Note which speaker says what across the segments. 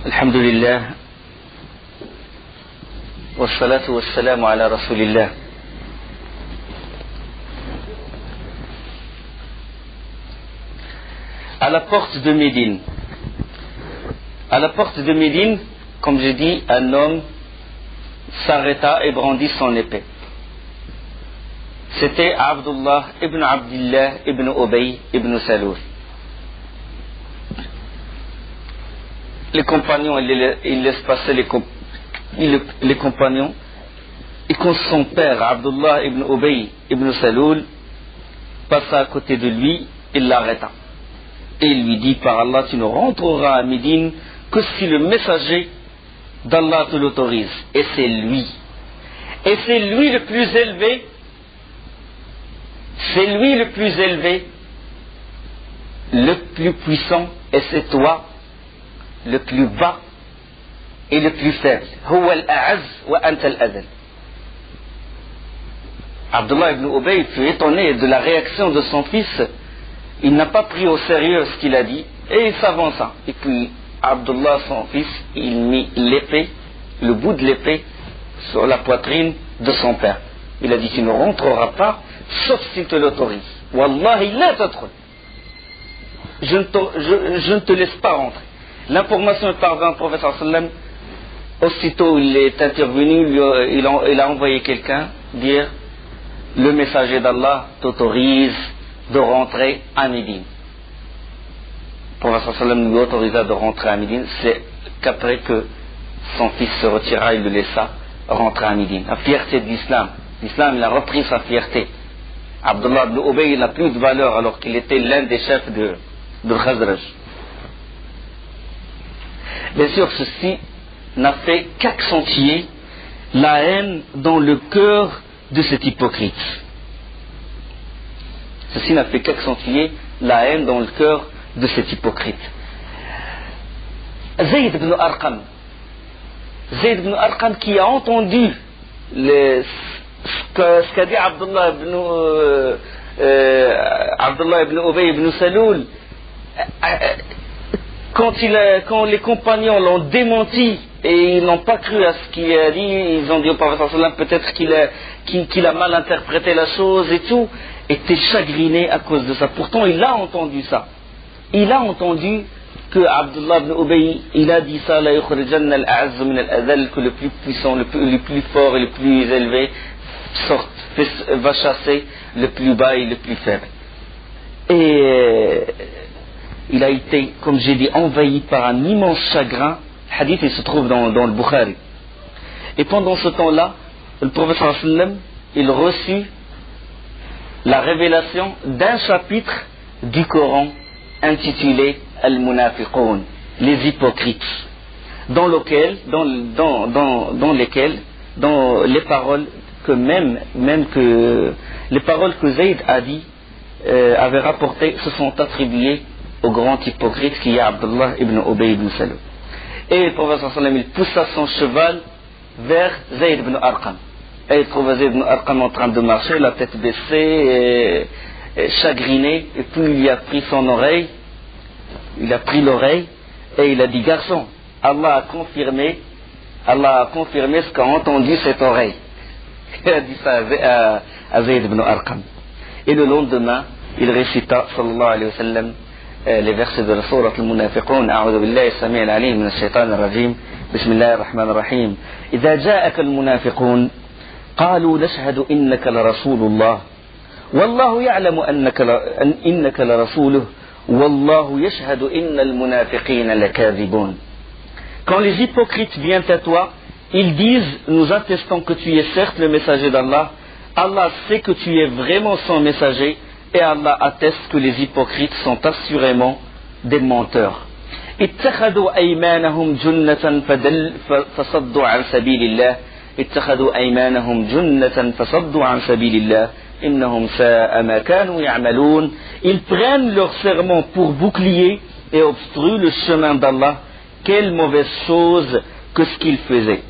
Speaker 1: الحمد لله والصلاة والسلام على رسول الله. À la porte de Médine. À la porte de Médine, comme j'ai dit, un homme s'arrêta et brandit son épée. C'était Abdullah ibn Abdillah ibn Ubay ibn Saloul. Les compagnons, ils laissent passer les compagnons, et quand son père, Abdullah ibn Ubay ibn Saloul, passa à côté de lui, il l'arrêta. Et il lui dit, par Allah, tu ne rentreras à Médine que si le messager d'Allah te l'autorise. Et c'est lui. Et c'est lui le plus élevé. C'est lui le plus élevé, le plus puissant, et c'est toi le plus bas et le plus faible. Huwa al-a'az wa anta al-adl. Abdullah ibn Ubay fut étonné de la réaction de son fils. Il n'a pas pris au sérieux ce qu'il a dit et il s'avança. Et puis Abdullah, son fils, il mit l'épée, le bout de l'épée, sur la poitrine de son père. Il a dit, tu ne rentreras pas sauf s'il te l'autorise. Wallahi la tadkhul. Je ne te laisse pas rentrer. L'information est parvenue au prophète sallam. Aussitôt il est intervenu, il a envoyé quelqu'un dire, le messager d'Allah t'autorise de rentrer à Médine. Le prophète sallam lui autorisa de rentrer à Médine. C'est qu'après que son fils se retira, il le laissa rentrer à Médine. La fierté de l'islam. L'islam, il a repris sa fierté. Abdullah ibn Ubay, il n'a plus de valeur alors qu'il était l'un des chefs de Khazraj. Bien sûr, ceci n'a fait qu'accentuer la haine dans le cœur de cet hypocrite. Ceci n'a fait qu'accentuer la haine dans le cœur de cet hypocrite. Zayd ibn Arqam. Zayd ibn Arqam qui a entendu ce qu'a dit Abdullah ibn Ubay ibn Saloul, quand les compagnons l'ont démenti et ils n'ont pas cru à ce qu'il a dit, ils ont dit au prophète peut-être qu'il a mal interprété la chose et tout, était chagriné à cause de ça. Pourtant il a entendu ça. Il a entendu que Abdullah ibn Ubay, il a dit ça, la yukhrijanna al-a'azz min al-adhal, que le plus puissant, le plus fort et le plus élevé va chasser le plus bas et le plus faible. Et il a été, comme j'ai dit, envahi par un immense chagrin. Le hadith, il se trouve dans le Bukhari. Et pendant ce temps-là, le prophète sallam, il reçut la révélation d'un chapitre du Coran intitulé Al-Munafiqun, les hypocrites, dans les paroles les paroles que Zayd a dit, avait rapporté, se sont attribuées au grand hypocrite qui est Abdullah ibn Ubay ibn Saloul. Et le prophète sallam, il poussa son cheval vers Zayd ibn Arqam. Et il trouva Zayd ibn Arqam en train de marcher, la tête baissée, et chagriné, et puis il a pris son oreille, il a pris l'oreille, et il a dit, garçon, Allah a confirmé ce qu'a entendu cette oreille. Il a dit ça à Zayd ibn Arqam. Et le lendemain, il récita, sallallahu alayhi wa sallam, les versets de la sourate Al-Munafiqun. A'udhu billahi as-sami' al-alim min ash-shaytan ar-rajim. Bismillahir rahmanir rahim. Idha ja'aka al-munafiqun qalu nashhadu innaka la rasulullah wallahu ya'lamu innaka la rasuluhu wallahu yashhadu innal munafiqina lakadhibun. Quand les hypocrites viennent à toi, ils disent, nous attestons que tu es certes le messager d'Allah. Allah sait que tu es vraiment son messager, et Allah atteste que les hypocrites sont assurément des menteurs. اتخذوا أيمانهم جنة فصدوا عن سبيل الله اتخذوا أيمانهم جنة فصدوا عن سبيل الله إنهم ساء ما كانوا يعملون. Ils prennent leur serment pour bouclier et obstruent le chemin d'Allah. Quelle mauvaise chose que ce qu'ils faisaient.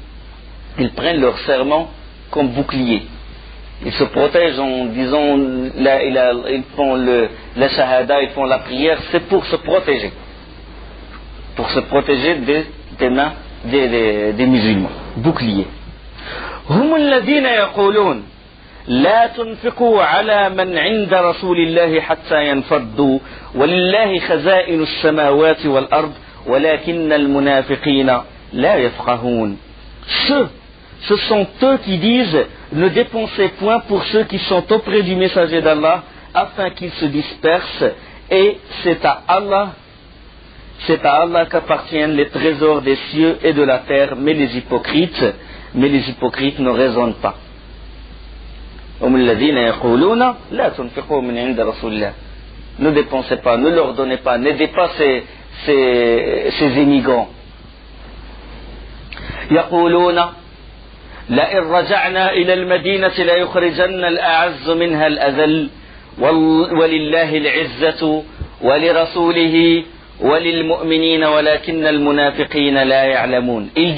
Speaker 1: Ils prennent leur serment comme bouclier. Ils se protègent en disant, ils font la shahada, ils font la prière, c'est pour se protéger. Pour se protéger des tes mains des musulmans. Bouclier. هم الذين يقولون لا تنفقوا على من عند رسول الله حتى ينفضوا ولله خزائن السماوات والأرض ولكن المنافقين لا يفقهون. Ce sont eux qui disent ne dépensez point pour ceux qui sont auprès du messager d'Allah afin qu'ils se dispersent, et c'est à Allah qu'appartiennent les trésors des cieux et de la terre, mais les hypocrites ne raisonnent pas. Ne dépensez pas, ne leur donnez pas, n'aidez pas ces immigrants. يقولون لئن رجعنا إلى المدينة ليخرجن الأعز منها الأذل ولله العزة ولرسوله وللمؤمنين ولكن المنافقين لا يعلمون. Ils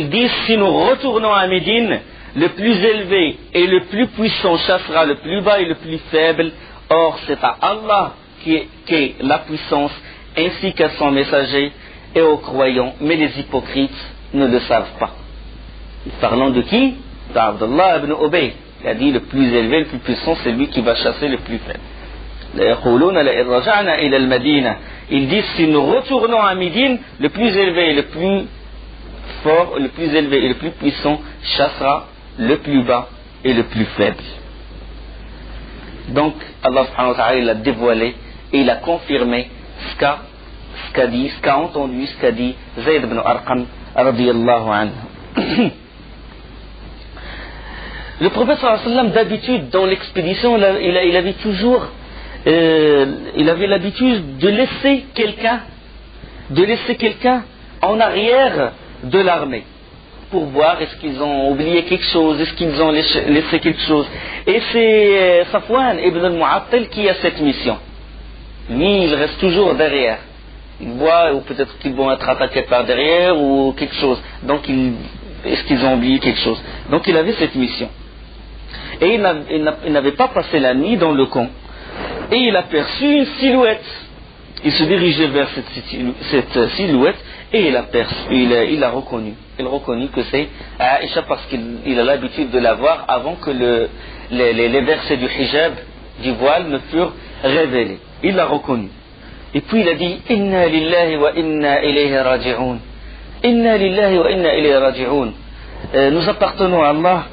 Speaker 1: disent si nous retournons à Médine, le plus élevé et le plus puissant chassera le plus bas et le plus faible. Or c'est à Allah qu'est la puissance ainsi qu'à son messager et aux croyants, mais les hypocrites ne le savent pas. Parlant de qui? D'Abdullah ibn Ubay. Il a dit le plus élevé, le plus puissant, c'est lui qui va chasser le plus faible. Ils disent si nous retournons à Médine, le plus élevé et le plus fort, le plus élevé et le plus puissant chassera le plus bas et le plus faible. Donc Allah subhanahu wa ta'ala il a dévoilé et il a confirmé ce qu'a entendu, ce qu'a dit Zayd ibn Arqam radiyallahu anhu. Le prophète sallallahu alayhi wa sallam, d'habitude dans l'expédition il avait toujours il avait l'habitude de laisser quelqu'un en arrière de l'armée pour voir est-ce qu'ils ont oublié quelque chose, est-ce qu'ils ont laissé quelque chose. Et c'est Safwan ibn al-Mu'attal qui a cette mission. Lui, il reste toujours derrière. Il voit, ou peut-être qu'ils vont être attaqués par derrière ou quelque chose. Donc, est-ce qu'ils ont oublié quelque chose? Donc, il avait cette mission. Et il n'avait pas passé la nuit dans le camp. Et il a perçu une silhouette. Il se dirigeait vers cette silhouette et il a reconnu. Il a reconnu que c'est Aïcha parce qu'il a l'habitude de la voir avant que les versets du hijab, du voile, ne furent révélés. Il l'a reconnu. Et puis il a dit Inna lillahi wa inna ilayhi raji'un. Inna lillahi wa inna ilayhi raji'un. Nous appartenons à Allah.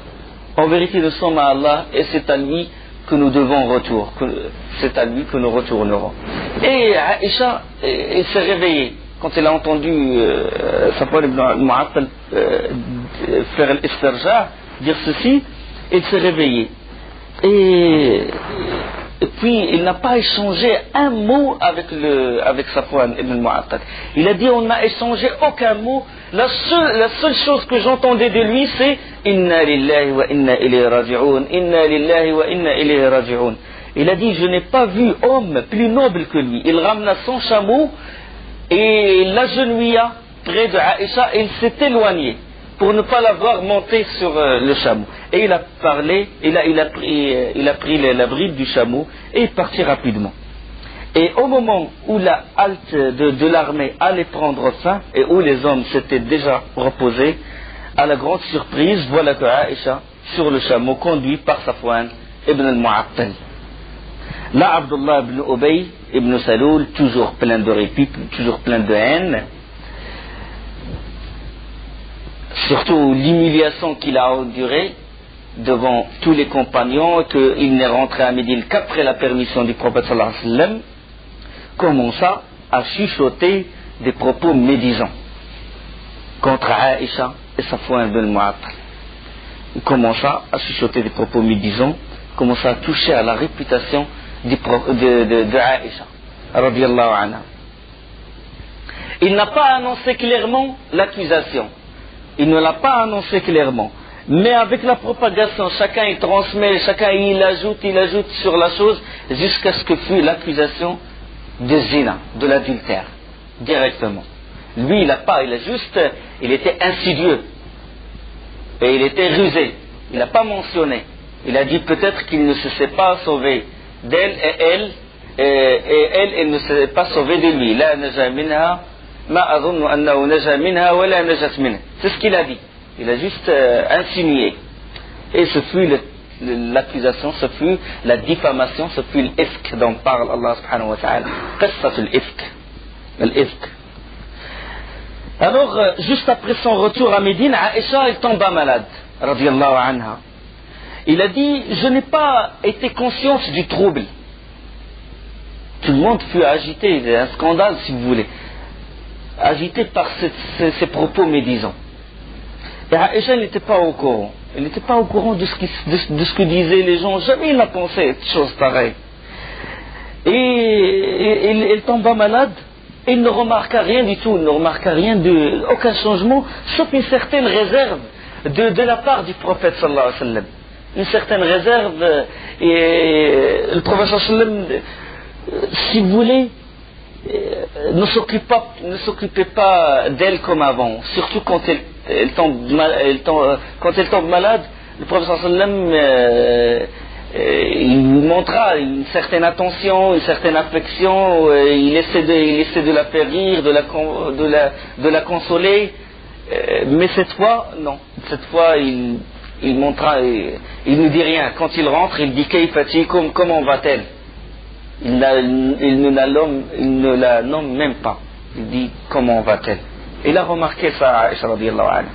Speaker 1: En vérité, nous sommes à Allah et c'est à lui que nous devons retour. C'est à lui que nous retournerons. Et Aïcha s'est réveillée quand elle a entendu Safwan ibn al-Mu'attal faire l'istirja, dire ceci. Elle s'est réveillée. Et puis il n'a pas échangé un mot avec Safwan ibn al-Mu'attal. Il a dit on n'a échangé aucun mot. La seule chose que j'entendais de lui c'est Inna lillahi wa inna ilayhi raji'un. Inna lillahi wa inna ilayhi raji'un. Il a dit je n'ai pas vu homme plus noble que lui. Il ramena son chameau et l'agenouilla près de Aïcha et il s'est éloigné pour ne pas la voir monter sur le chameau. Et il a parlé, il a pris la bride du chameau et est parti rapidement. Et au moment où la halte de l'armée allait prendre fin et où les hommes s'étaient déjà reposés, à la grande surprise, voilà que Aïcha, sur le chameau, conduit par Safwan ibn al-Mu'attal. Là, Abdullah ibn Ubay ibn Saloul, toujours plein de répit, toujours plein de haine, surtout l'humiliation qu'il a endurée devant tous les compagnons, qu'il n'est rentré à Médine qu'après la permission du prophète sallallahu alayhi wa sallam, commença à chuchoter des propos médisants contre Aïcha et Safwan ibn al-Mu'attal. Il commença à chuchoter des propos médisants, commença à toucher à la réputation de Aïcha radiyallahu anha. Il n'a pas annoncé clairement l'accusation. Il ne l'a pas annoncé clairement. Mais avec la propagation, chacun il transmet, chacun il ajoute sur la chose, jusqu'à ce que fût l'accusation de zina, de l'adultère, directement. Lui, il était insidieux. Et il était rusé. Il n'a pas mentionné. Il a dit peut-être qu'il ne se s'est pas sauvé d'elle et elle ne s'est pas sauvée de lui. La naja minha ما أظن أنه نجا منها ولا نجت منه. C'est ce qu'il a dit. Il a juste insinué. Et ce fut l'accusation, ce fut la diffamation, ce fut l'ifk dont parle Allah subhanahu wa ta'ala. Qissatul ifk. L'ifk. Alors, juste après son retour à Médine, Aïcha, elle tomba malade, radiyallahu anha. Il a dit, je n'ai pas été consciente du trouble. Tout le monde fut agité, il y a un scandale si vous voulez, agité par ces propos médisants. Et Aïcha n'était pas au courant. Elle n'était pas au courant de ce que disaient les gens. Jamais il n'a pensé de choses pareilles. Et elle tomba malade. Et il ne remarqua rien du tout. Il ne remarqua aucun changement, sauf une certaine réserve de la part du prophète sallallahu alayhi wa sallam. Une certaine réserve. Et le prophète sallallahu alayhi wa sallam, si vous voulez, ne s'occupait pas d'elle comme avant. Surtout quand elle tombe malade, le prophète sallallahu alayhi wa sallam il montra une certaine attention, une certaine affection, il essaie de la faire rire, de la consoler, mais cette fois, non. Cette fois, il ne dit rien. Quand il rentre, il dit Kayfatikum, comment va-t-elle? Il ne la nomme même pas. Il dit comment va-t-elle? Il a remarqué ça, Aïcha radiyallahu anha.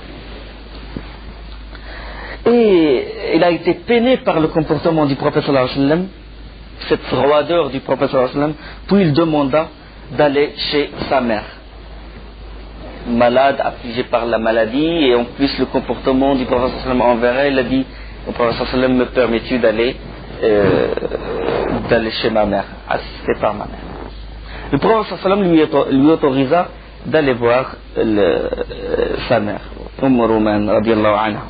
Speaker 1: Et il a été peiné par le comportement du prophète sallallahu alayhi wa sallam, cette froideur du prophète sallallahu alayhi wa sallam, puis il demanda d'aller chez sa mère. Malade, affligé par la maladie, et en plus le comportement du prophète sallallahu alayhi wa sallam envers elle, il a dit au prophète sallallahu alayhi wa sallam, me permets-tu d'aller chez ma mère, assisté par ma mère. Le prophète sallallahu alayhi wa sallam lui autorisa d'aller voir sa mère, Rouman radiyallahu anha.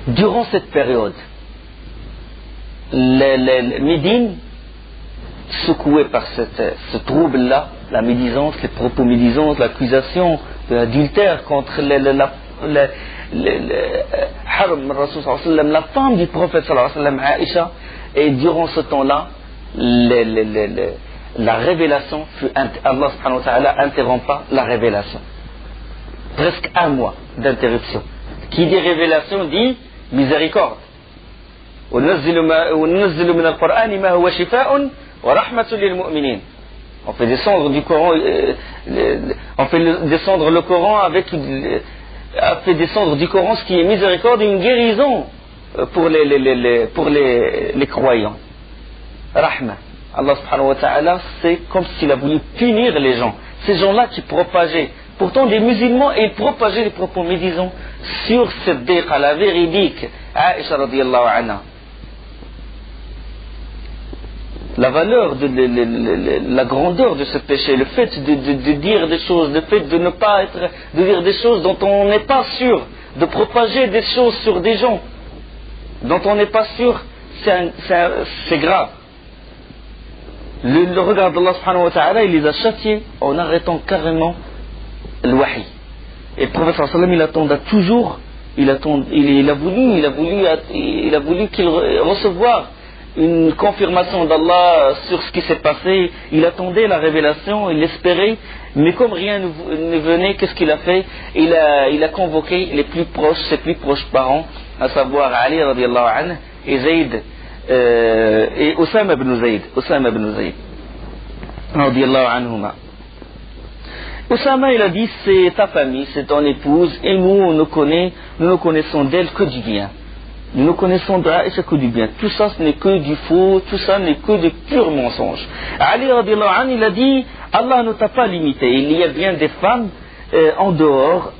Speaker 1: Durant cette période, Médine, secouée par ce trouble-là, la médisance, les propos médisants, l'accusation de l'adultère contre Haram Rasul sallallahu alayhi wa sallam, la femme du prophète sallallahu alayhi wa sallam, Aïcha, et durant ce temps-là, la révélation Allah subhanahu wa ta'ala interrompa la révélation. Presque un mois d'interruption. Qui dit révélation dit miséricorde. وَنُنَزِّلُ مِنَ الْقُرْآنِ مَا هُوَ شِفَاءٌ وَرَحْمَةٌ لِلْمُؤْمِنِينَ. On fait descendre du Coran, on fait descendre le Coran fait descendre du Coran ce qui est miséricorde et une guérison pour les croyants. Rahma. Allah subhanahu wa ta'ala, c'est comme s'il a voulu punir les gens. Ces gens-là qui propageaient, pourtant des musulmans, et ils propageaient les propos médisants sur cette déqa, la véridique, Aïcha radiyallahu anha. La valeur, la grandeur de ce péché, le fait de dire des choses, le fait de ne pas de dire des choses dont on n'est pas sûr, de propager des choses sur des gens dont on n'est pas sûr, c'est grave. Le regard d'Allah subhanahu wa ta'ala, il les a châtiés en arrêtant carrément le wahi. Et le prophète sallallahu alayhi wa sallam, il attendait toujours, il a voulu qu'il recevoir une confirmation d'Allah sur ce qui s'est passé. Il attendait la révélation, il l'espérait, mais comme rien ne venait, qu'est-ce qu'il a fait? Il a convoqué ses plus proches parents, à savoir Ali radiyallahu anhu et Zayd et Osama ibn Zayd radiyallahu anhuma. Osama, il a dit, c'est ta famille, c'est ton épouse, et nous ne connaissons d'elle que du bien. Nous ne connaissons d'Aïcha que du bien. Tout ça, ce n'est que du faux, tout ça n'est que de purs mensonges. Ali radiyallahu anhu, il a dit, Allah ne t'a pas limité. Il y a bien des femmes en dehors.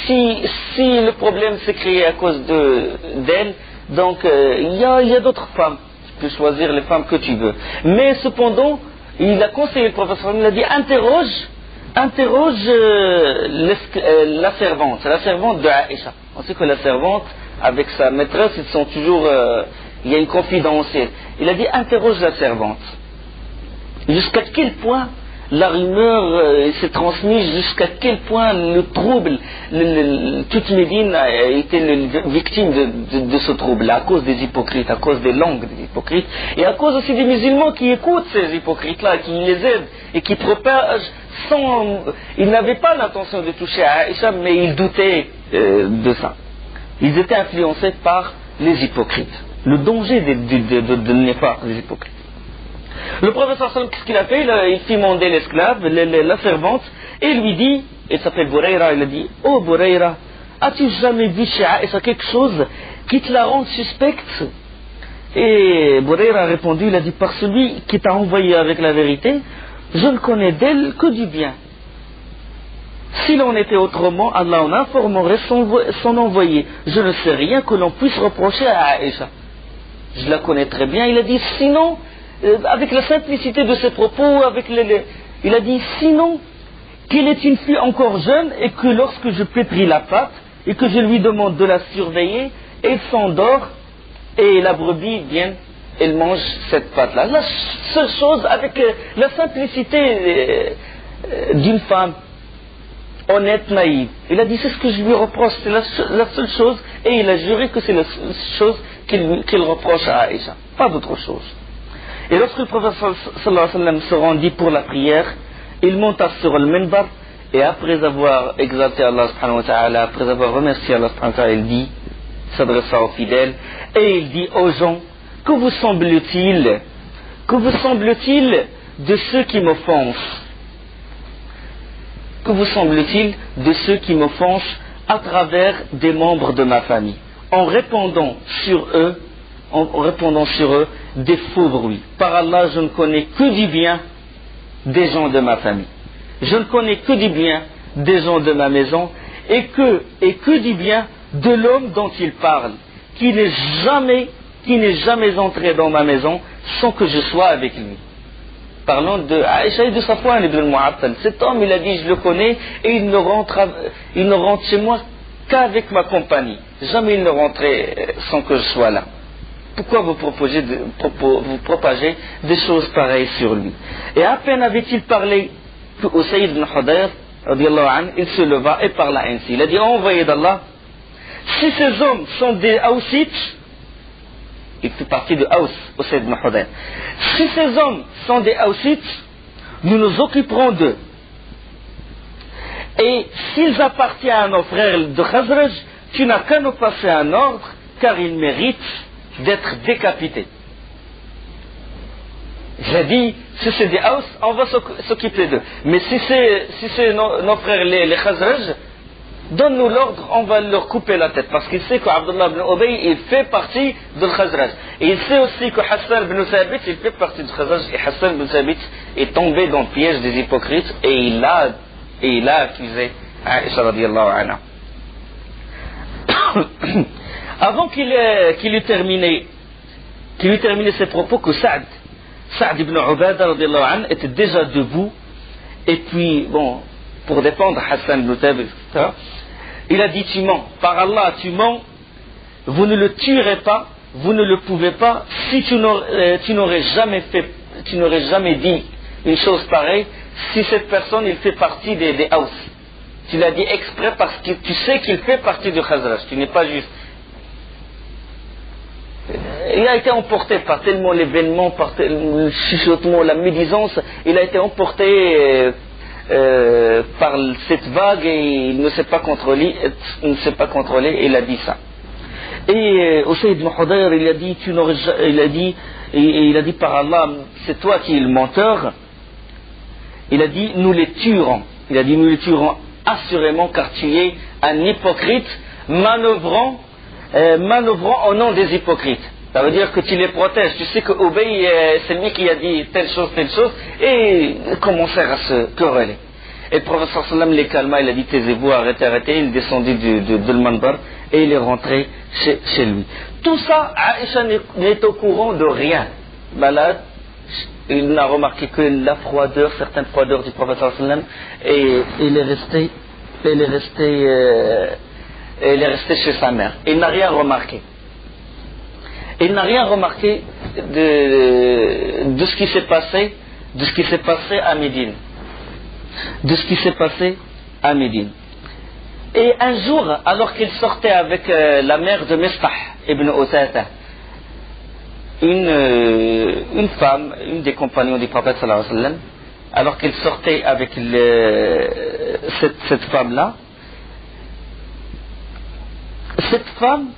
Speaker 1: Si le problème s'est créé à cause d'elle, donc il y a d'autres femmes. Tu peux choisir les femmes que tu veux. Mais cependant, il a conseillé le professeur, il a dit, interroge la servante de Aïcha. On sait que la servante, avec sa maîtresse, ils sont toujours, il y a une confidentielle. Il a dit, interroge la servante. Jusqu'à quel point la rumeur s'est transmise jusqu'à quel point le trouble, toute Médine a été victime de ce trouble, à cause des hypocrites, à cause des langues des hypocrites, et à cause aussi des musulmans qui écoutent ces hypocrites-là, qui les aident et qui propagent sans... Ils n'avaient pas l'intention de toucher à Aïcha, mais ils doutaient de ça. Ils étaient influencés par les hypocrites. Le danger de nifaq des hypocrites. Le prophète sallam, qu'est-ce qu'il a fait? Il fit mander l'esclave, la servante, et lui dit, il s'appelle Bourayra, il a dit, oh Bourayra, as-tu jamais vu chez Aïcha quelque chose qui te la rende suspecte? Et Bourayra a répondu, il a dit, par celui qui t'a envoyé avec la vérité, je ne connais d'elle que du bien. S'il en était autrement, Allah en informerait son envoyé. Je ne sais rien que l'on puisse reprocher à Aïcha. Je la connais très bien. Il a dit, sinon, avec la simplicité de ses propos, il a dit, sinon, qu'elle est une fille encore jeune et que lorsque je pétris la pâte et que je lui demande de la surveiller, elle s'endort et la brebis vient, elle mange cette pâte-là. La seule chose, avec la simplicité d'une femme honnête, naïve. Il a dit, c'est ce que je lui reproche, c'est la seule chose, et il a juré que c'est la seule chose qu'il reproche à Aïcha, pas d'autre chose. Et lorsque le prophète sallallahu alayhi wa sallam se rendit pour la prière, il monta sur le minbar, et après avoir exalté Allah subhanahu wa ta'ala, après avoir remercié Allah subhanahu wa ta'ala, il dit, s'adressa aux fidèles, et il dit aux gens, que vous semble-t-il de ceux qui m'offensent? Que vous semble-t-il de ceux qui m'offensent à travers des membres de ma famille, en répandant sur eux des faux bruits? Par Allah, je ne connais que du bien des gens de ma famille. Je ne connais que du bien des gens de ma maison, et que du bien de l'homme dont il parle, qui n'est jamais entré dans ma maison sans que je sois avec lui. Parlons de Aïcha et de Safwan ibn al-Mu'attal. Cet homme, il a dit, je le connais, et il ne rentre chez moi qu'avec ma compagnie. Jamais il ne rentrait sans que je sois là. Pourquoi vous propagez des choses pareilles sur lui? Et à peine avait-il parlé que Usayd ibn Hudayr, il se leva et parla ainsi. Il a dit, envoyé d'Allah, si ces hommes sont des Aussites, il fait partie de Aus, Usayd ibn Hudayr. Si ces hommes sont des Aussites, nous nous occuperons d'eux. Et s'ils appartiennent à nos frères de Khazraj, tu n'as qu'à nous passer un ordre, car ils méritent d'être décapités. J'ai dit, si c'est des Aus, on va s'occuper d'eux. Mais si c'est nos frères les Khazraj, donne-nous l'ordre, on va leur couper la tête. Parce qu'il sait qu'Abdullah ibn Ubay, il fait partie de Khazraj. Et il sait aussi que Hassan ibn Thabit, il fait partie de Khazraj. Et Hassan ibn Thabit est tombé dans le piège des hypocrites, et il a accusé Aïcha radiyallahu anha. Avant qu'il eût terminé ses propos, que Saad ibn Ubada radiyallahu anhu était déjà debout, et puis, bon, pour défendre Hassan ibn Thabit, il a dit, tu mens, par Allah tu mens, vous ne le tuerez pas, vous ne le pouvez pas, si tu n'aurais jamais dit une chose pareille, si cette personne il fait partie des Aus. Tu l'as dit exprès parce que tu sais qu'il fait partie du Khazraj, tu n'es pas juste. Il a été emporté par tellement l'événement, par le chuchotement, la médisance, il a été emporté par cette vague et il ne s'est pas contrôlé, et il a dit ça. Et Usayd ibn Hudayr, il a dit par Allah, c'est toi qui es le menteur. Il a dit, nous les tuerons. Il a dit, nous les tuerons assurément, car tu es un hypocrite manœuvrant au nom des hypocrites. Ça veut dire que tu les protèges. Tu sais que Ubay, c'est lui qui a dit telle chose, et ils commencèrent à se quereller. Et le prophète sallam les calma, il a dit, taisez-vous, arrêtez. Il descendit de l'manbar et il est rentré chez lui. Tout ça, Aïcha n'est au courant de rien. Malade, il n'a remarqué que la froideur, certaines froideurs du prophète sallam, et il est resté chez sa mère. Il n'a rien remarqué. Il n'a rien remarqué de ce qui s'est passé à Médine. de ce qui s'est passé à Médine. Et un jour, alors qu'il sortait avec la mère de Mistah ibn Uthatha, une femme, une des compagnons du prophète sallallahu alayhi wa sallam, alors qu'il sortait avec cette femme-là, cette femme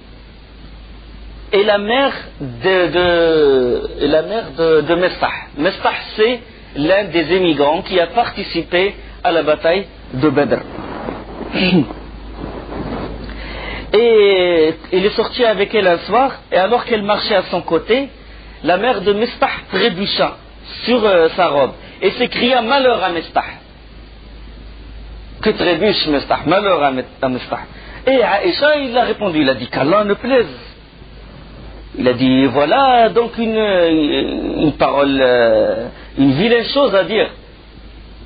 Speaker 1: est la mère de Mistah. Mistah, c'est l'un des émigrants qui a participé à la bataille de Badr. Et il est sorti avec elle un soir, et alors qu'elle marchait à son côté, la mère de Mistah trébucha sur sa robe et s'écria: malheur à Mistah. Que trébuche Mistah, malheur à Mistah. Et Aïcha, il a répondu, il a dit qu'Allah ne plaise. Il a dit, voilà donc une parole, une vilaine chose à dire.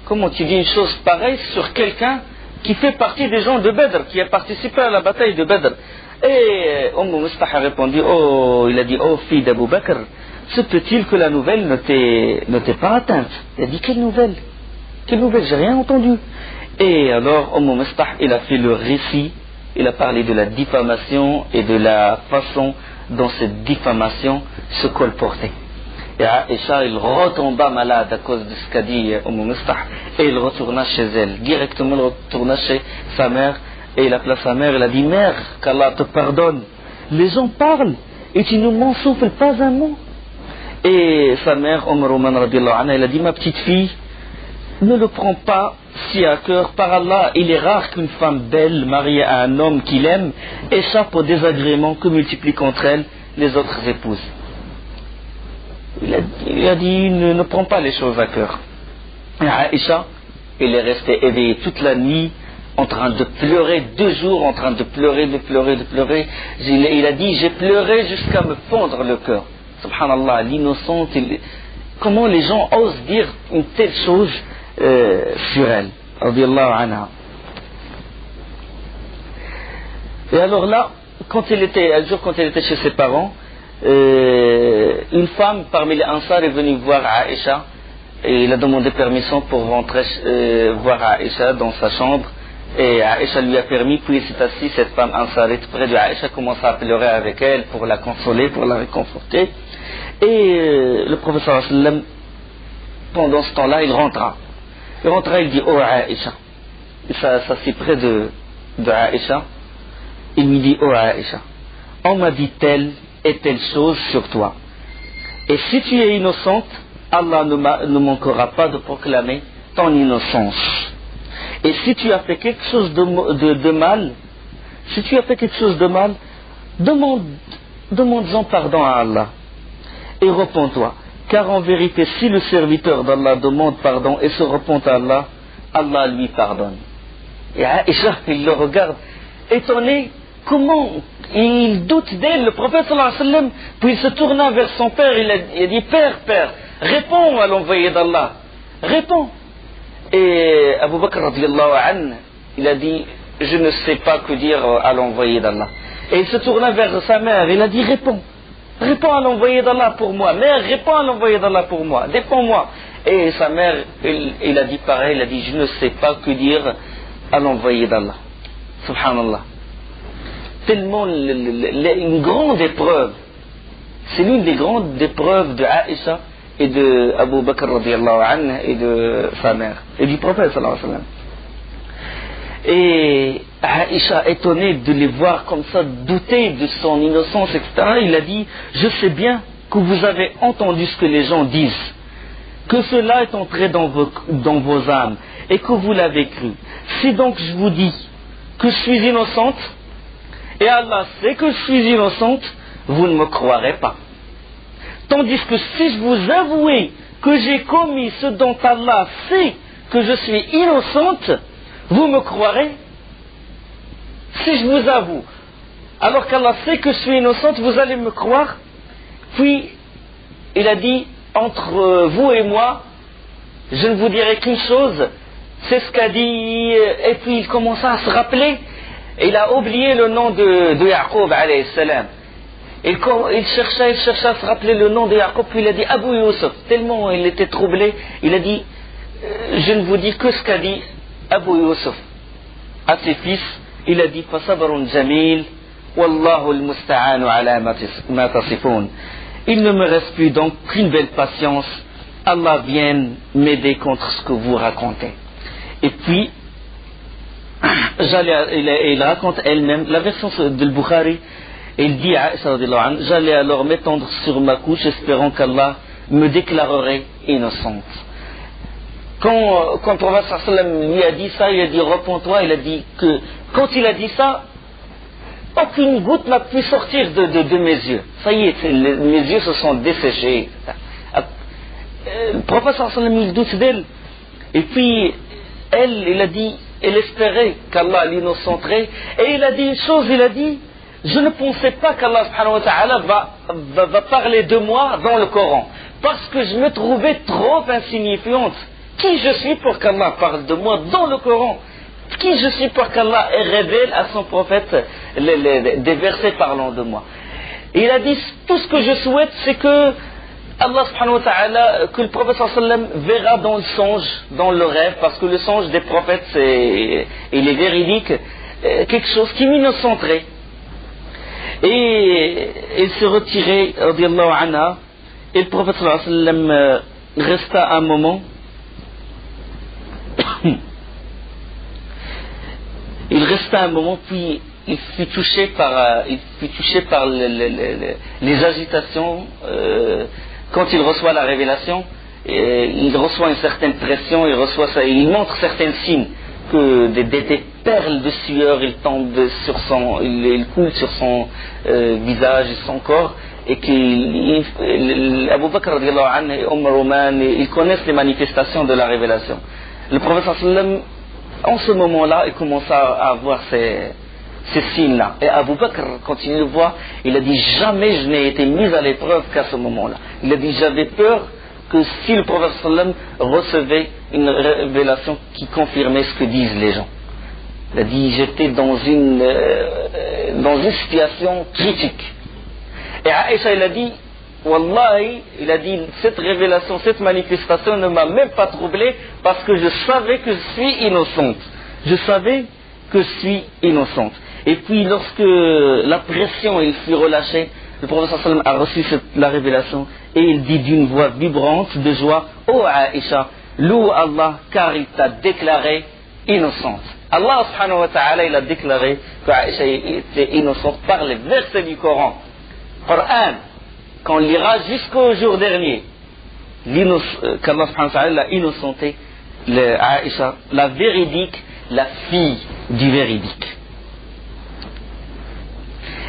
Speaker 1: Comment tu dis une chose pareille sur quelqu'un qui fait partie des gens de Badr, qui a participé à la bataille de Badr? Et Mistah a répondu, il a dit, fille d'Abu Bakr, se peut-il que la nouvelle ne t'ait pas atteinte? Il a dit, quelle nouvelle? Quelle nouvelle? J'ai rien entendu. Et alors Mistah, il a fait le récit, il a parlé de la diffamation et de la façon dont cette diffamation se colportait. Et Aïcha, il retomba malade à cause de ce qu'a dit Mistah, et il retourna chez elle. Directement, il retourna chez sa mère, et il appela sa mère, il a dit: mère, qu'Allah te pardonne, les gens parlent, et tu ne m'en souffles pas un mot. Et sa mère, elle a dit: ma petite fille, ne le prends pas si à cœur. Par Allah, il est rare qu'une femme belle, mariée à un homme qu'il aime, échappe aux désagréments que multiplient contre elle les autres épouses. Il a dit: ne prends pas les choses à cœur. Et Aïcha, il est resté éveillé toute la nuit, en train de pleurer, 2 jours en train de pleurer. Il a dit: j'ai pleuré jusqu'à me fondre le cœur. Subhanallah, l'innocente, comment les gens osent dire une telle chose sur elle. Radiyallahu anha. Et alors là, un jour quand elle était chez ses parents, une femme parmi les Ansar est venue voir Aïcha, et il a demandé permission pour rentrer voir Aïcha dans sa chambre, et Aïcha lui a permis, puis il s'est assis, cette femme Ansarite près de Aïcha, commença à pleurer avec elle pour la consoler, pour la réconforter. Et le professeur sallam, pendant ce temps-là, il rentra, il dit: oh Aïcha, il s'assit près de Aïcha, il lui dit: oh Aïcha, on m'a dit telle et telle chose sur toi, et si tu es innocente, Allah ne manquera pas de proclamer ton innocence. Et si tu as fait quelque chose de mal, demande-en pardon à Allah et repens-toi, car en vérité, si le serviteur d'Allah demande pardon et se repent à Allah, Allah lui pardonne. Et Aïcha, il le regarde étonné, comment il doute d'elle, le prophète sallallahu alayhi wa sallam. Puis il se tourna vers son père, il a dit: père, réponds à l'envoyé d'Allah, réponds. Et Abu Bakr radiyallahu anhu, il a dit: je ne sais pas que dire à l'envoyé d'Allah. Et il se tourna vers sa mère, il a dit: réponds à l'envoyé d'Allah pour moi, mère, réponds à l'envoyé d'Allah pour moi, défends-moi. Et sa mère, il a dit pareil, il a dit: je ne sais pas que dire à l'envoyé d'Allah. Subhanallah. Tellement une grande épreuve, c'est l'une des grandes épreuves de Aïcha et de Abu Bakr radiyallahu anhu et de sa mère et du prophète sallallahu alayhi wa sallam. Et Aïcha, étonnée de les voir comme ça, douter de son innocence, etc., il a dit: je sais bien que vous avez entendu ce que les gens disent, que cela est entré dans vos âmes et que vous l'avez cru. Si donc je vous dis que je suis innocente, et Allah sait que je suis innocente, vous ne me croirez pas. Tandis que si je vous avouais que j'ai commis ce dont Allah sait que je suis innocente, vous me croirez? Si je vous avoue, alors qu'Allah sait que je suis innocente, vous allez me croire? Puis, il a dit: entre vous et moi, je ne vous dirai qu'une chose, c'est ce qu'a dit, et puis il commença à se rappeler, et il a oublié le nom de Yaqub alayhi salam. Il chercha à se rappeler le nom de Yaqub, puis il a dit Abu Yusuf. Tellement il était troublé, il a dit: je ne vous dis que ce qu'a dit Abu Yusuf à ses fils. Il a dit فَصَبْرٌ جَمِيلٌ وَاللَّهُ الْمُسْتَعَانُ عَلَى مَا تَصِفُونَ. Il ne me reste plus donc qu'une belle patience. Allah vienne m'aider contre ce que vous racontez. Et puis, il raconte elle-même, la version de Bukhari, il dit à Aïcha, j'allais alors m'étendre sur ma couche espérant qu'Allah me déclarerait innocente. Quand le prophète sallam lui a dit ça, il a dit repens-toi, il a dit que quand il a dit ça, aucune goutte n'a pu sortir de mes yeux. Ça y est, mes yeux se sont desséchés. Le prophète sallam il doute d'elle. Et puis elle a dit, elle espérait qu'Allah l'innocenterait. Et il a dit une chose, il a dit, je ne pensais pas qu'Allah subhanahu wa ta'ala va parler de moi dans le Coran. Parce que je me trouvais trop insignifiante. Qui je suis pour qu'Allah parle de moi dans le Coran? Qui je suis pour qu'Allah révèle à son prophète des versets parlant de moi? Et il a dit, tout ce que je souhaite, c'est que Allah subhanahu wa ta'ala, que le prophète sallam verra dans le songe, dans le rêve, parce que le songe des prophètes, il est véridique, quelque chose qui m'innocenterait. Et il se retirait, radiyallahu anha, et le prophète sallam resta un moment. Il resta un moment, puis il fut touché par les agitations. Quand il reçoit la révélation, il reçoit une certaine pression, il montre certains signes que des perles de sueur il coule sur son visage et son corps, et qu'Abu Bakr radiallahu anhu et Roman, ils connaissent les manifestations de la révélation. Le prophète sallam, en ce moment-là, il commença à avoir ces signes-là. Et Abu Bakr, quand il le voit, il a dit, jamais je n'ai été mis à l'épreuve qu'à ce moment-là. Il a dit, j'avais peur que si le prophète sallam recevait une révélation qui confirmait ce que disent les gens. Il a dit, j'étais dans une situation critique. Et Aïcha, il a dit, Wallahi, il a dit, cette révélation, cette manifestation ne m'a même pas troublé parce que je savais que je suis innocente. Je savais que je suis innocente. Et puis lorsque la pression il fut relâchée, le prophète sallam a reçu la révélation et il dit d'une voix vibrante de joie, ô Aïcha, loue Allah car il t'a déclaré innocente. Allah subhanahu wa ta'ala il a déclaré que Aïcha était innocente par les versets du Coran. Coran, qu'on lira jusqu'au jour dernier, qu'Allah subhanahu wa ta'ala l'a innocenté, Aïcha, la véridique, la fille du véridique.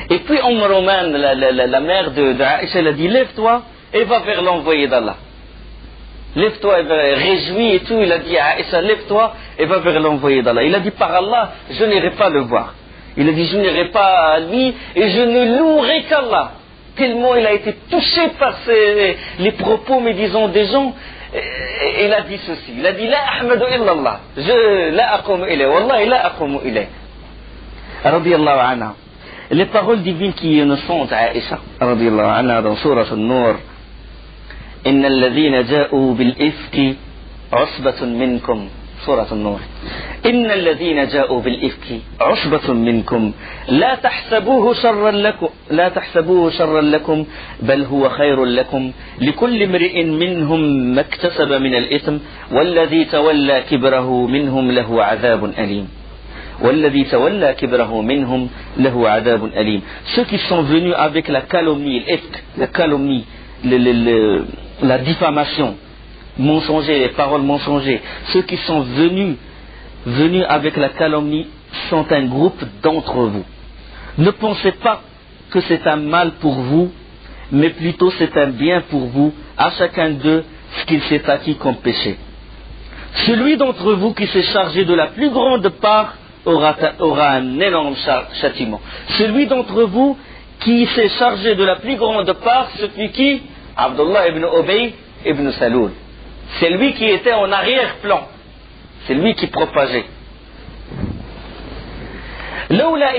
Speaker 1: Et puis Roman, la mère de Aïcha, elle a dit, lève-toi et va vers l'envoyé d'Allah. Lève-toi et réjouis et tout. Il a dit à Aïcha, lève-toi et va vers l'envoyé d'Allah. Il a dit, par Allah, je n'irai pas le voir. Il a dit, je n'irai pas à lui et je ne louerai qu'Allah. Tellement il a été touché par les propos médisants des gens. Il a dit ceci, il a dit, la ahmadu illallah, la aqumu ilay, wallahi la aqumu ilay. Radiyallahu anha. Les paroles divines qui innocentent à Aïcha, radiyallahu anha, dans Surah An-Nur, إن الذين جاءوا بالإفك عصبة منكم. سورة النور. إن الذين جاءوا بالإفك عصبة منكم لا تحسبوه شرا لكم بل هو خير لكم لكل امرئ منهم ما اكتسب من الإثم والذي تولى كبره منهم له عذاب أليم. والذي تولى كبره منهم له عذاب أليم. Ceux qui sont venus avec la calomnie, la calomnie, la diffamation mensongère, les paroles mensongères, ceux qui sont venus avec la calomnie sont un groupe d'entre vous. Ne pensez pas que c'est un mal pour vous, mais plutôt c'est un bien pour vous, à chacun d'eux ce qu'il s'est acquis comme péché. Celui d'entre vous qui s'est chargé de la plus grande part aura un énorme châtiment. Celui d'entre vous qui s'est chargé de la plus grande part, ce fut qui? Abdullah ibn Ubay ibn Salul. C'est lui qui était en arrière-plan. C'est lui qui propageait. لولا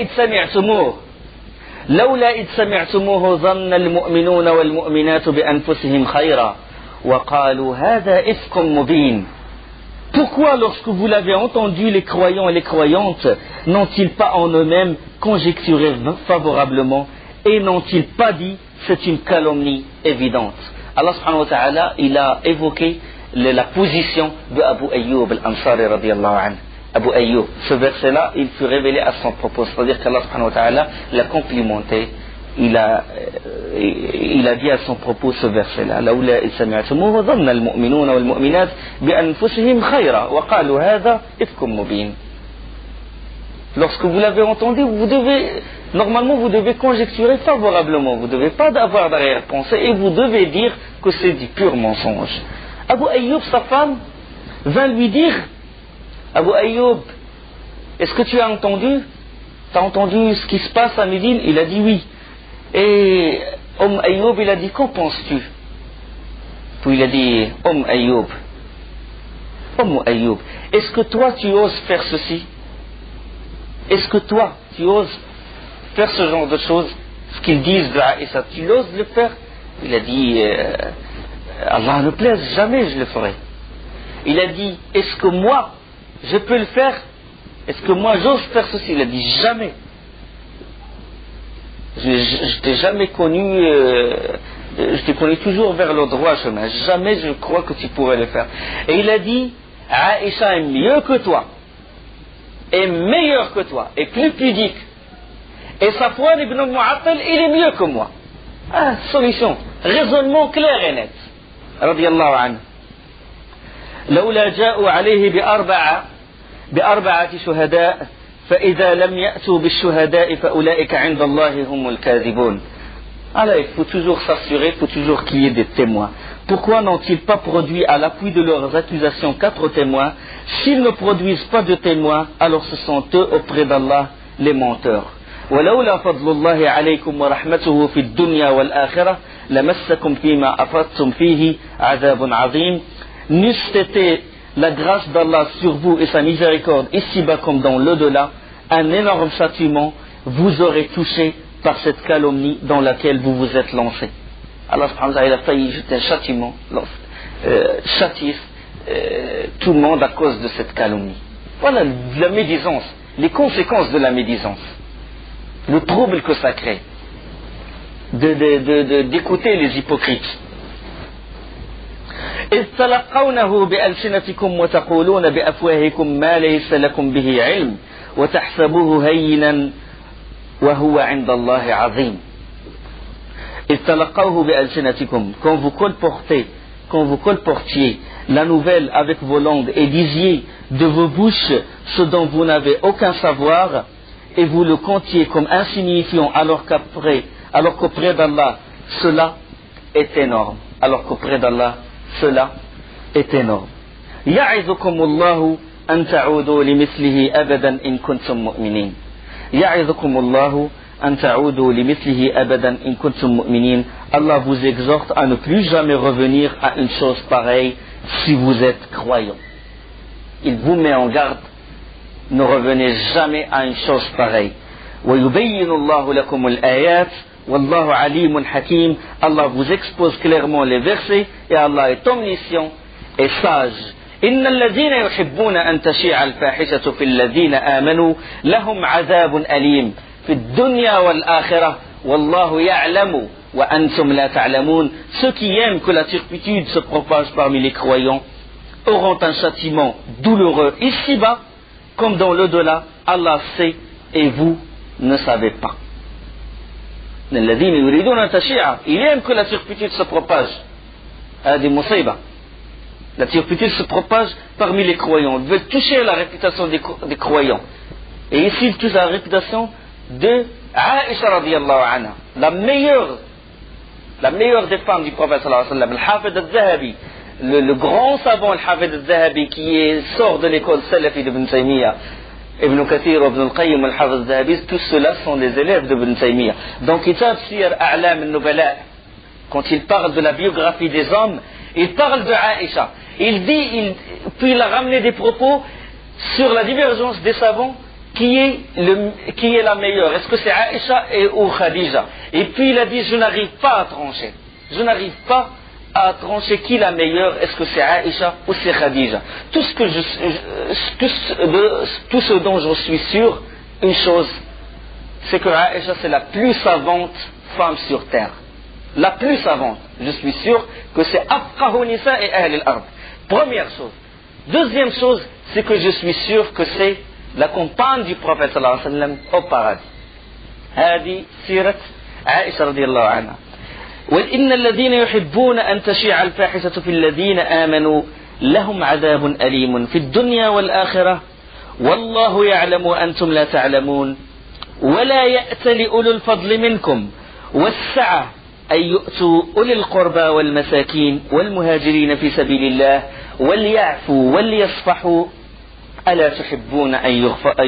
Speaker 1: إذ سمعتموه ظن المؤمنون والمؤمنات بأنفسهم خيرا وقالوا هذا إفك مبين Pourquoi, lorsque vous l'avez entendu, les croyants et les croyantes n'ont-ils pas en eux-mêmes conjecturé favorablement et n'ont-ils pas dit c'est une calomnie évidente? Allah subhanahu wa ta'ala, il a évoqué la position de Abu Ayyub al-Ansari radiyallahu anhu. Abu Ayyub, ce verset-là, il fut révélé à son propos, c'est-à-dire qu'Allah subhanahu wa ta'ala l'a complimenté. Il a dit à son propos ce verset-là: لولا إذ سمعتموه ظن المؤمنون والمؤمنات بأنفسهم خيرا وقالوا هذا إفك مبين. Lorsque vous l'avez entendu, normalement vous devez conjecturer favorablement, vous ne devez pas avoir d'arrière-pensée et vous devez dire que c'est du pur mensonge. Abu Ayyub, sa femme, vint lui dire: Abu Ayyub, est-ce que tu as entendu? Tu as entendu ce qui se passe à Médine? Il a dit oui. Et Ayyub, il a dit: qu'en penses-tu? Puis il a dit: Ayyub, est-ce que toi tu oses faire ceci? Est-ce que toi tu oses faire ce genre de choses? Ce qu'ils disent de Aïcha, tu oses le faire? Il a dit: Allah ne plaise, jamais je le ferai. Il a dit: est-ce que moi je peux le faire? Est-ce que moi j'ose faire ceci? Il a dit: jamais. Je t'ai jamais connu, je t'ai connu toujours vers le droit chemin. Jamais je crois que tu pourrais le faire. Et il a dit: Aïcha est mieux que toi, est meilleur que toi, est plus pudique. Et Safwan ibn Mu'attal, il est mieux que moi. Ah, solution, raisonnement clair et net. Radiyallahu anhu. لولا جاءوا عليه بأربعة شهداء فإذا لم يأتوا بالشهداء فأولئك عند الله هم الكاذبون. Alors il faut toujours s'assurer, il faut toujours qu'il y ait des témoins. Pourquoi n'ont-ils pas produit à l'appui de leurs accusations 4 témoins? S'ils ne produisent pas de témoins, alors ce sont eux auprès d'Allah les menteurs. ولولا فضل الله عليكم ورحمته في الدنيا والآخرة لمسكم فيما أفضتم فيه عذاب عظيم. N'eût été la grâce d'Allah sur vous et sa miséricorde ici-bas comme dans l'au-delà, un énorme châtiment vous aurait touché par cette calomnie dans laquelle vous vous êtes lancé. Allah subhanahu wa ta'ala a failli jeter un châtiment, châtier tout le monde à cause de cette calomnie. Voilà la médisance, les conséquences de la médisance, le trouble que ça crée, d'écouter les hypocrites. إذ تلقونه بألسنتكم وتقولون بأفواهكم ما ليس لكم به علم وتحسبوه هينا وهو عند الله عظيم. إذ تلقوه بألسنتكم, quand vous colportiez la nouvelle avec vos langues et disiez de vos bouches ce dont vous n'avez aucun savoir et vous le comptiez comme insignifiant alors qu'auprès d'Allah cela est énorme. Alors qu'auprès d'Allah cela est énorme. يعظكم الله أن تعودوا لمثله أبدا إن كنتم مؤمنين. يعظكم الله أن تعودوا لمثله أبدا إن كنتم مؤمنين. Allah vous exhorte à ne plus jamais revenir à une chose pareille si vous êtes croyant. Il vous met en garde, ne revenez jamais à une chose pareille. ويبين الله لكم الآيات والله عليم حكيم. Allah vous expose clairement les versets et Allah est omniscient et sage. إن الذين يحبون أن تشيع الفاحشة في الذين آمنوا لهم عذاب أليم في الدنيا والآخرة والله يعلم وأنتم لا تعلمون. Ceux qui aiment que la turpitude se propage parmi les croyants auront un châtiment douloureux ici-bas comme dans l'au-delà. Allah sait et vous ne savez pas. الذين يريدون أن تشيع, il aime que la turpitude se propage. هذه مصيبة. La turpitude se propage parmi les croyants. Ils veulent toucher la réputation des croyants. Et ici, ils touchent la réputation de Aïcha radiyallahu anha, la meilleure des femmes du prophète sallallahu alayhi wa sallam, al-Hafid al-Zahabi, le grand savant al-Hafid al-Zahabi qui sort de l'école salafi d'Ibn Taymiyyah. Ibn Kathir, Ibn al-Qayyim, al-Hafiz al-Zahabi, tous ceux-là sont des élèves d'Ibn Taymiyyah. Donc, Kitab Sir A'lam al-Nubala, quand il parle de la biographie des hommes, il parle de Aïcha. Puis il a ramené des propos sur la divergence des savants, qui est la meilleure. Est-ce que c'est Aïcha ou Khadija? Et puis il a dit: je n'arrive pas à trancher. Je n'arrive pas à trancher qui la meilleure, est-ce que c'est Aïcha ou c'est Khadija. Tout ce dont je suis sûr, une chose, c'est que Aïcha c'est la plus savante femme sur terre. La plus savante. Je suis sûr que c'est Afqahu Nisa et Ahl al-Ard. Première chose. Deuxième chose, c'est que je suis sûr que c'est la compagne du prophète sallallahu alayhi wa sallam au paradis. هذه سيرة عائشة رضي الله عنها. وإن الذين يحبون أن تشيع الفاحشة في الذين آمنوا لهم عذاب أليم في الدنيا والآخرة والله يعلم وأنتم لا تعلمون ولا يأت لأولو الفضل منكم والسعة أن يؤتوا أولي القربى والمساكين والمهاجرين في سبيل الله وليعفوا وليصفحوا ألا تحبون أن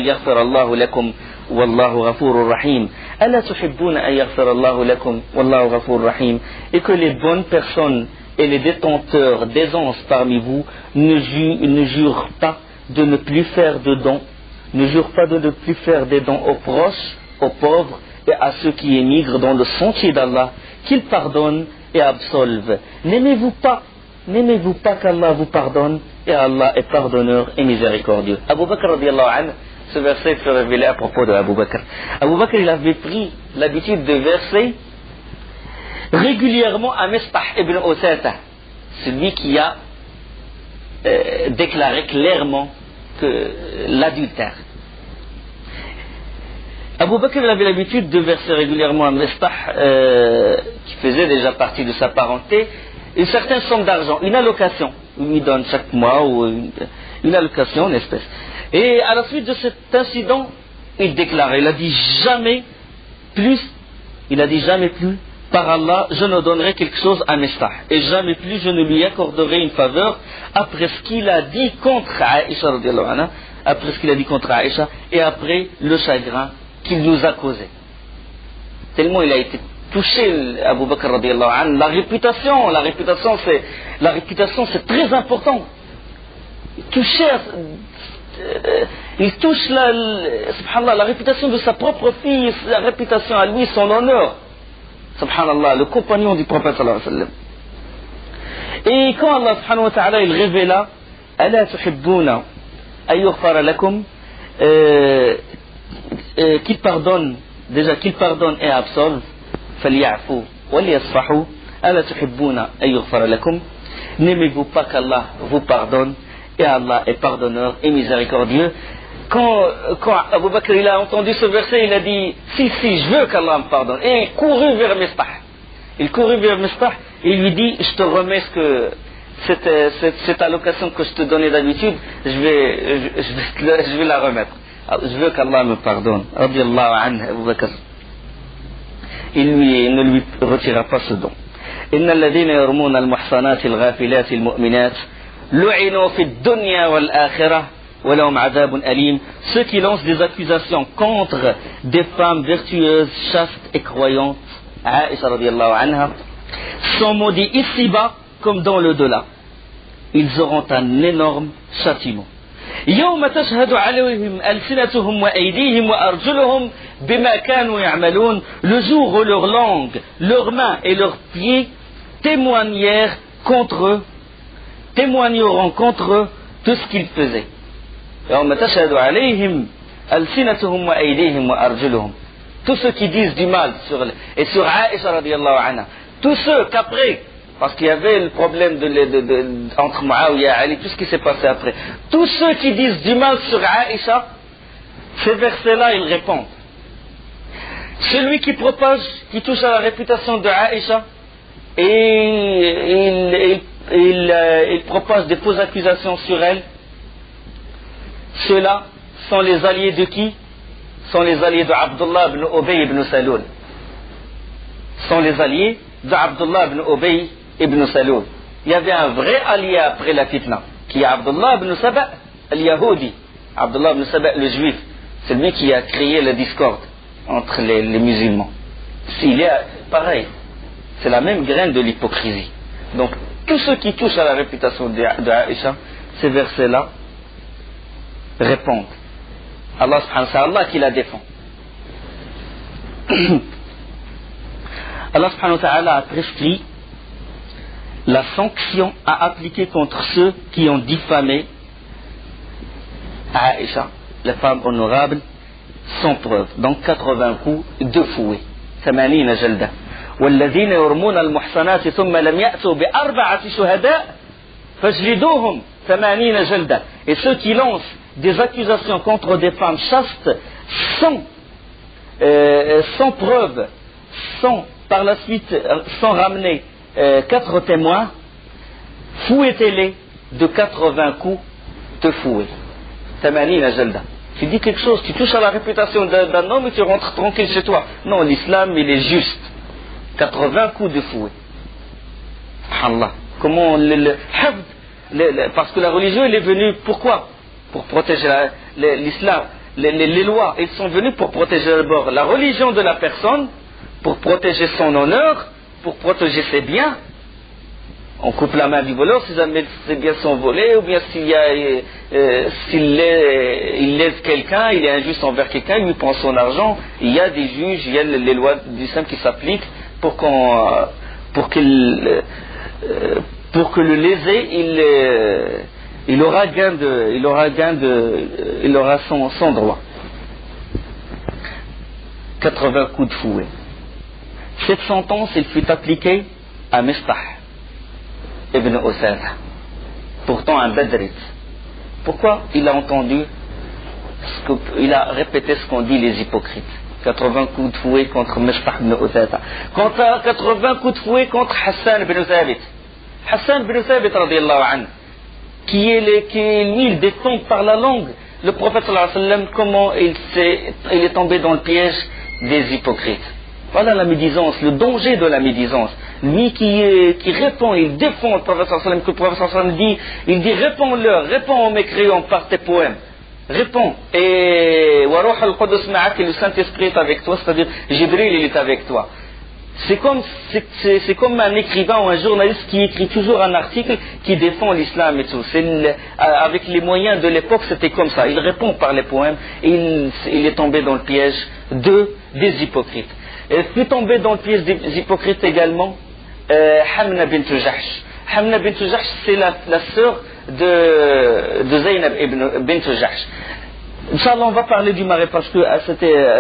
Speaker 1: يغفر الله لكم والله غفور رحيم ألا تحبون أن يغفر الله لكم والله غفور رحيم. Et que les bonnes personnes et les détenteurs d'aisance parmi vous ne jurent pas de ne plus faire de dons, ne jurent pas de ne plus faire des dons aux proches, aux pauvres et à ceux qui émigrent dans le sentier d'Allah, qu'ils pardonnent et absolvent. N'aimez-vous pas qu'Allah vous pardonne, et Allah est pardonneur et miséricordieux. Abu Bakr radiallahu anhu, ce verset se révélait à propos de Abu Bakr. Abu Bakr, il avait pris l'habitude de verser régulièrement à Mistah ibn Usata, celui qui a déclaré clairement que l'adultère. Abu Bakr avait l'habitude de verser régulièrement à Mistah, qui faisait déjà partie de sa parenté, une certaine somme d'argent, une allocation. Il lui donne chaque mois ou une allocation, une espèce. Et à la suite de cet incident, il déclare, il a dit jamais plus, par Allah, je ne donnerai quelque chose à Mistah. Et jamais plus, je ne lui accorderai une faveur après ce qu'il a dit contre Aïcha, et après le chagrin qu'il nous a causé. Tellement il a été touché, Abu Bakr radiallahu anhu. La réputation c'est très important. Il touche subhanallah, la réputation de sa propre fille, la réputation à lui, son honneur. Subhanallah, le compagnon du prophète sallallahu alayhi wa sallam. Et quand Allah subhanahu wa ta'ala il révéla ألا تحبون أن يغفر لكم, qu'il pardonne et absolve, فليعفوا وليصفحوا ألا تحبون أن يغفر لكم. N'aimez-vous pas qu'Allah vous pardonne, et Allah est pardonneur et miséricordieux. Quand Abu Bakr il a entendu ce verset, il a dit si je veux qu'Allah me pardonne, et il courut vers Mistah et il lui dit je te remets cette allocation que je te donnais d'habitude, je vais la remettre, je veux qu'Allah me pardonne. Radiallahu anhu, Abu Bakr, il ne lui retira pas ce don. إن الذين يرمون المحصنات الغافلات المؤمنات لعنوا في الدنيا والآخرة ولهم عذاب أليم. Ceux qui lancent des accusations contre des femmes vertueuses, chastes et croyantes, Aïcha radiallahu anha, sont maudits ici-bas comme dans l'au-delà. Ils auront un énorme châtiment. يوم تشهد عليهم ألسنتهم وأيديهم وأرجلهم بما كانوا يعملون. Le jour où leur langue, leurs mains et leurs pieds témoigneront contre eux tout ce qu'ils faisaient. يوم تشهد عليهم ألسنتهم وأيديهم وأرجلهم. Tous ceux qui disent du mal sur Aïcha radiallahu anha, tous ceux qu'après, parce qu'il y avait le problème entre Muawiyah et Ali, tout ce qui s'est passé après. Tous ceux qui disent du mal sur Aïcha, ces versets-là, ils répondent. Celui qui touche à la réputation de Aïcha, et il propage des fausses accusations sur elle, ceux-là sont les alliés de qui? Sont les alliés de Abdullah ibn Ubay ibn Salul. Sont les alliés de Abdullah ibn Ubay ibn Salul. Il y avait un vrai allié après la fitna, qui est Abdullah ibn Saba al-Yahudi. Abdullah ibn Saba le juif, c'est lui qui a créé la discorde entre les musulmans. Il est pareil, c'est la même graine de l'hypocrisie. Donc tous ceux qui touchent à la réputation de Aïcha, ces versets-là répondent. Allah subhanahu wa ta'ala, Allah qui la défend. Allah subhanahu wa ta'ala a prescrit la sanction à appliquer contre ceux qui ont diffamé Aïcha, la femme honorable, sans preuve. Donc 80 coups de fouet. 80 جلدة. والذين يرمون المحصنات ثم لم يأتوا بأربعة شهداء فاجلدوهم 80 جلدة. Et ceux qui lancent des accusations contre des femmes chastes sans preuve, par la suite sans ramener 4 témoins, fouettez-les de 80 coups de fouet. 80 جلدة. Tu dis quelque chose, tu touches à la réputation d'un homme et tu rentres tranquille chez toi. Non, l'islam, il est juste. 80 coups de fouet. Allah. Comment parce que la religion, elle est venue, pourquoi? Pour protéger l'islam. Les lois, elles sont venues pour protéger d'abord la religion de la personne, pour protéger son honneur, pour protéger ses biens. On coupe la main du voleur si jamais ses biens sont volés, ou bien s'il lèse quelqu'un, il est injuste envers quelqu'un, il lui prend son argent. Il y a des juges, il y a les lois du l'islam qui s'appliquent pour que le lésé il aura son droit. 80 coups de fouet. Cette sentence, il fut appliquée à Mistah ibn Usada, pourtant un Badrit. Pourquoi? Il a entendu, il a répété ce qu'ont dit les hypocrites. 80 coups de fouet contre Mistah ibn Usada. 80 coups de fouet contre Hassan ibn Thabit. Hassan ibn Thabit radiyallahu anhu, qui il défend par la langue le prophète sallallahu alayhi wa sallam, comment il est tombé dans le piège des hypocrites. Voilà la médisance, le danger de la médisance. Lui qui répond, il défend le prophète sallallahu alayhi wa sallam, que le prophète sallallahu alayhi wa sallam dit, il dit réponds aux mécréants par tes poèmes. Réponds. Et wa ruh al-Qudus ma'ak, le Saint-Esprit est avec toi, c'est-à-dire Jibril il est avec toi. C'est comme un écrivain ou un journaliste qui écrit toujours un article qui défend l'islam et tout. Avec les moyens de l'époque, c'était comme ça. Il répond par les poèmes et il est tombé dans le piège des hypocrites. Il fut tombé dans le piège des hypocrites également Hamna bint Jahsh. Hamna bint Jahsh, c'est la sœur de Zaynab bint Jahsh. Inch'Allah, on va parler du mariage parce que à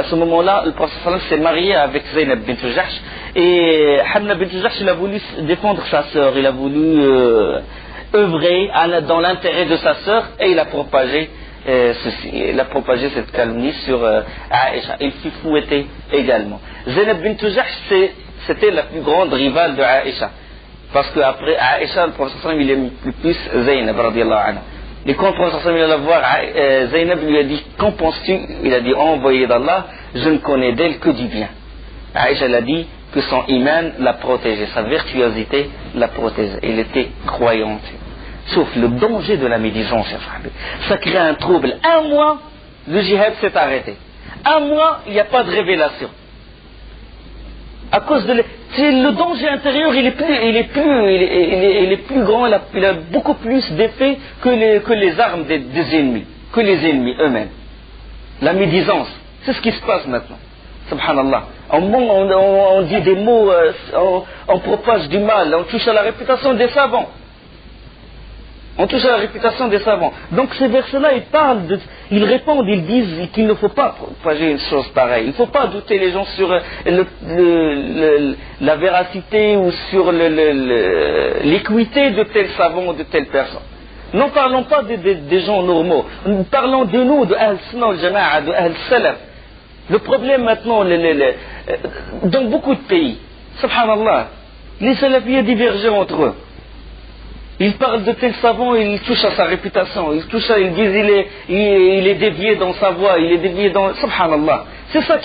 Speaker 1: ce moment-là, le prophète sallallahu alayhi wa sallam s'est marié avec Zaynab bint Jahsh, et Hamna bint Jahsh, il a voulu défendre sa sœur, il a voulu œuvrer dans l'intérêt de sa sœur, et il a propagé cette calomnie sur Aïcha. Il fut fouetté également. Zaynab bint Jahsh, c'était la plus grande rivale de Aïcha, parce qu'après Aïcha, le prophète sallallahu alayhi wa sallam, il aime plus Zaynab radiyallahu anha. Et quand le prophète sallallahu alayhi wa sallam allait voir Zaynab, lui a dit, qu'en penses-tu? Il a dit, oh, envoyé d'Allah, je ne connais d'elle que du bien. Aïcha a dit que son iman l'a protégée, sa virtuosité l'a protégée. Elle était croyante. Sauf le danger de la médisance, ça crée un trouble. Un mois, le djihad s'est arrêté. Un mois, il n'y a pas de révélation. À cause de le danger intérieur, il est plus grand, il a beaucoup plus d'effet que les armes des ennemis, que les ennemis eux-mêmes. La médisance, c'est ce qui se passe maintenant. Subhanallah. On dit des mots, on propage du mal, on touche à la réputation des savants. On touche à la réputation des savants. Donc ces versets-là, ils répondent, ils disent qu'il ne faut pas propager une chose pareille. Il ne faut pas douter les gens sur la véracité ou sur l'équité de tel savant ou de telle personne. Ne parlons pas des gens normaux. Nous parlons de nous, de Ahl-Sunnah al-Jama'a, de Ahl-Salaf. Le problème maintenant, dans beaucoup de pays, subhanallah, les salafiyés divergent entre eux. Ils parlent de tel savant, ils touchent à sa réputation, ils disent il est dévié dans sa voie, il est dévié dans... Subhanallah. C'est ça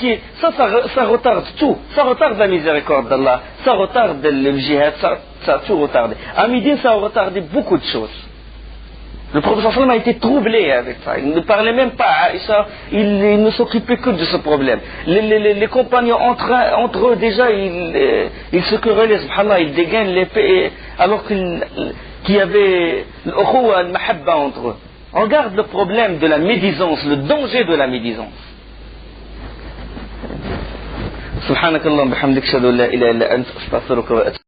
Speaker 1: ça retarde tout. Ça retarde la miséricorde d'Allah, ça retarde le djihad, ça a tout retardé. À Médine, ça a retardé beaucoup de choses. Le prophète sallallahu alayhi wa sallam a été troublé avec ça. Il ne parlait même pas à Aïcha, il ne s'occupait que de ce problème. Les compagnons entre eux déjà, ils se querellaient, subhanallah, ils dégainent l'épée, alors qu'il y avait l'ukhuwa al-mahabba entre eux. On regarde le problème de la médisance, le danger de la médisance. Subhanakallah bihamdik, ashhadu an la ilaha illa anta, astaghfiruka wa atubu.